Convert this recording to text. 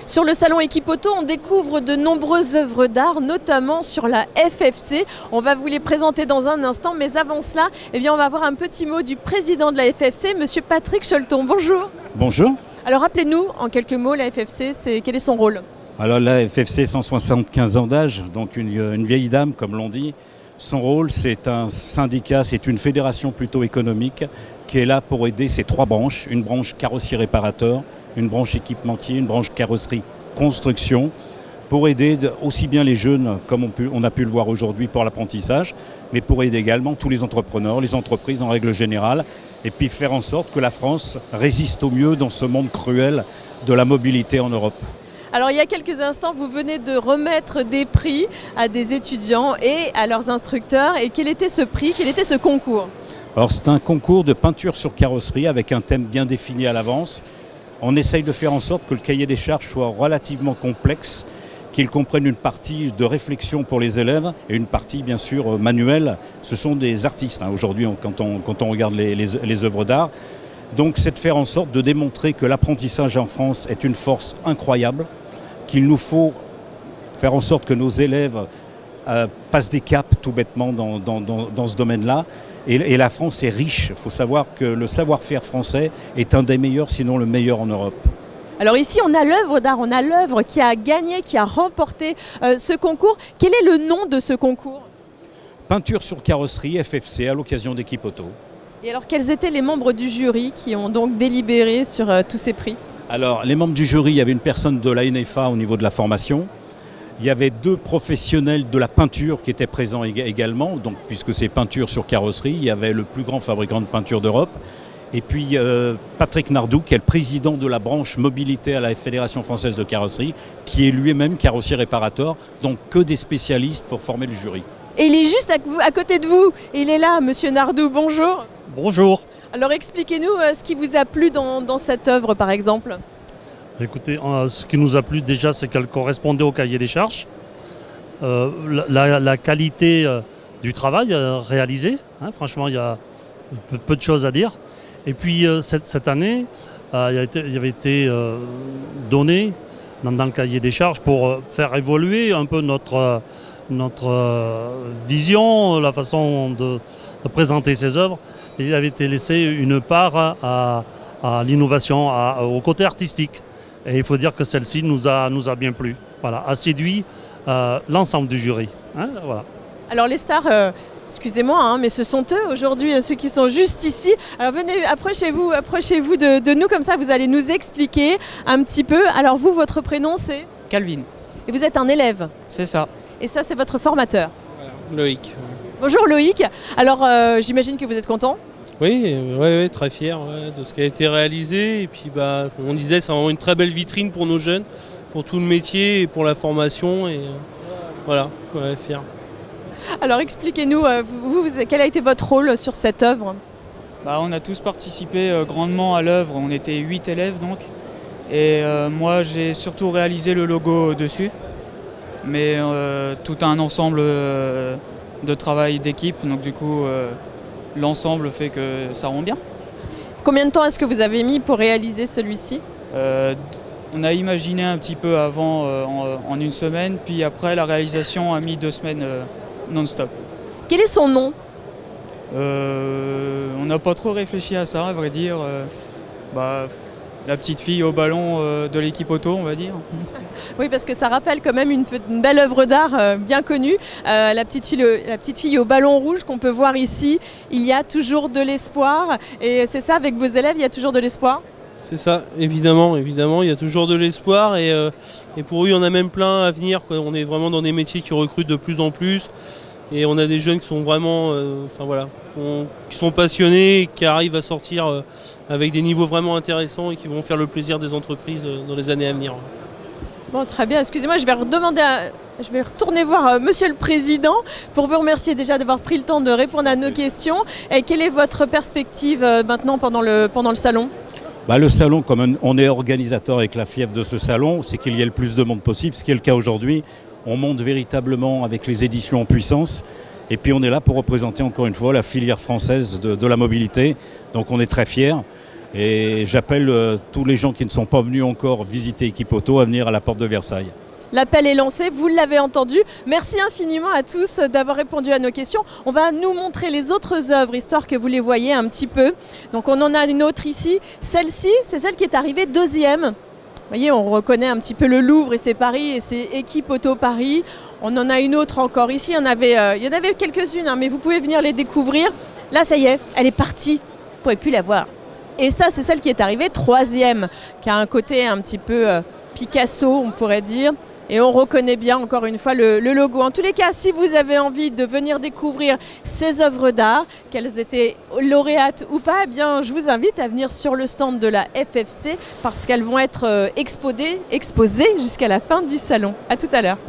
Sur le salon Equipoto, on découvre de nombreuses œuvres d'art, notamment sur la FFC. On va vous les présenter dans un instant, mais avant cela, on va avoir un petit mot du président de la FFC, monsieur Patrick Cholton. Bonjour. Bonjour. Alors rappelez-nous en quelques mots, la FFC, quel est son rôle? Alors la FFC, 175 ans d'âge, donc une vieille dame, comme l'on dit. Son rôle, c'est un syndicat, c'est une fédération plutôt économique qui est là pour aider ces trois branches, une branche carrossier réparateur, une branche équipementier, une branche carrosserie construction, pour aider aussi bien les jeunes, comme on a pu le voir aujourd'hui pour l'apprentissage, mais pour aider également tous les entrepreneurs, les entreprises en règle générale, et puis faire en sorte que la France résiste au mieux dans ce monde cruel de la mobilité en Europe. Alors il y a quelques instants, vous venez de remettre des prix à des étudiants et à leurs instructeurs. Et quel était ce prix, quel était ce concours? Alors c'est un concours de peinture sur carrosserie avec un thème bien défini à l'avance. On essaye de faire en sorte que le cahier des charges soit relativement complexe, qu'il comprenne une partie de réflexion pour les élèves et une partie bien sûr manuelle. Ce sont des artistes aujourd'hui quand on regarde les œuvres d'art. Donc c'est de faire en sorte de démontrer que l'apprentissage en France est une force incroyable, qu'il nous faut faire en sorte que nos élèves passent des caps tout bêtement dans ce domaine-là. Et la France est riche. Il faut savoir que le savoir-faire français est un des meilleurs, sinon le meilleur en Europe. Alors ici, on a l'œuvre d'art, on a l'œuvre qui a gagné, qui a remporté ce concours. Quel est le nom de ce concours? Peinture sur carrosserie FFC à l'occasion d'Equipoto. Et alors, quels étaient les membres du jury qui ont donc délibéré sur tous ces prix? Alors, les membres du jury, il y avait une personne de la NFA au niveau de la formation. Il y avait deux professionnels de la peinture qui étaient présents également, donc, puisque c'est peinture sur carrosserie. Il y avait le plus grand fabricant de peinture d'Europe. Et puis Patrick Nardou, qui est le président de la branche mobilité à la Fédération française de carrosserie, qui est lui-même carrossier réparateur, donc que des spécialistes pour former le jury. Et il est juste à côté de vous. Il est là, monsieur Nardou, bonjour. Bonjour. Alors expliquez-nous ce qui vous a plu dans cette œuvre, par exemple. Écoutez, ce qui nous a plu déjà, c'est qu'elle correspondait au cahier des charges. La qualité du travail réalisé, hein, franchement, il y a peu de choses à dire. Et puis cette année, il y avait été donné dans le cahier des charges pour faire évoluer un peu notre vision, la façon de présenter ces œuvres. Et il avait été laissé une part à l'innovation, au côté artistique. Et il faut dire que celle-ci nous a bien plu. Voilà, a séduit l'ensemble du jury. Hein, voilà. Alors les stars, excusez-moi, hein, mais ce sont eux aujourd'hui, ceux qui sont juste ici. Alors venez, approchez-vous de nous, comme ça vous allez nous expliquer un petit peu. Alors vous, votre prénom c'est? Calvin. Et vous êtes un élève? C'est ça. Et ça, c'est votre formateur? Voilà, Loïc. Bonjour Loïc. Alors j'imagine que vous êtes content? Oui, très fier de ce qui a été réalisé. Et puis on disait, c'est vraiment une très belle vitrine pour nos jeunes, pour tout le métier et pour la formation. Et voilà, fier. Alors expliquez-nous, quel a été votre rôle sur cette œuvre? On a tous participé grandement à l'œuvre, on était 8 élèves donc. Et moi j'ai surtout réalisé le logo dessus. Mais tout un ensemble de travail d'équipe, donc du coup l'ensemble fait que ça rend bien. Combien de temps est-ce que vous avez mis pour réaliser celui-ci? On a imaginé un petit peu avant en une semaine, puis après la réalisation a mis 2 semaines non-stop. Quel est son nom? On n'a pas trop réfléchi à ça, à vrai dire. La petite fille au ballon de l'Equipoto, on va dire. Oui, parce que ça rappelle quand même une belle œuvre d'art bien connue. La petite fille au ballon rouge qu'on peut voir ici. Il y a toujours de l'espoir. Et c'est ça, avec vos élèves, il y a toujours de l'espoir? C'est ça, évidemment, il y a toujours de l'espoir. Et pour eux, il y en a même plein à venir, quoi. On est vraiment dans des métiers qui recrutent de plus en plus. Et on a des jeunes qui sont vraiment, qui sont passionnés, et qui arrivent à sortir avec des niveaux vraiment intéressants et qui vont faire le plaisir des entreprises dans les années à venir. Bon, très bien. Excusez-moi, je vais retourner voir Monsieur le Président pour vous remercier déjà d'avoir pris le temps de répondre à nos questions. Et quelle est votre perspective maintenant pendant le salon? Le salon, comme on est organisateur avec la fièvre de ce salon, c'est qu'il y ait le plus de monde possible, ce qui est le cas aujourd'hui. On monte véritablement avec les éditions en puissance. Et puis on est là pour représenter encore une fois la filière française de la mobilité. Donc on est très fiers. Et j'appelle tous les gens qui ne sont pas venus encore visiter Equipauto à venir à la porte de Versailles. L'appel est lancé, vous l'avez entendu. Merci infiniment à tous d'avoir répondu à nos questions. On va nous montrer les autres œuvres, histoire que vous les voyez un petit peu. Donc on en a une autre ici. Celle-ci, c'est celle qui est arrivée deuxième. Vous voyez, on reconnaît un petit peu le Louvre et c'est Paris et c'est Equipauto Paris. On en a une autre encore ici. Il y en avait quelques-unes, mais vous pouvez venir les découvrir. Là, ça y est, elle est partie. Vous ne pouvez plus la voir. Et ça, c'est celle qui est arrivée troisième, qui a un côté un petit peu Picasso, on pourrait dire. Et on reconnaît bien encore une fois le logo. En tous les cas, si vous avez envie de venir découvrir ces œuvres d'art, qu'elles étaient lauréates ou pas, eh bien, je vous invite à venir sur le stand de la FFC parce qu'elles vont être exposées jusqu'à la fin du salon. À tout à l'heure.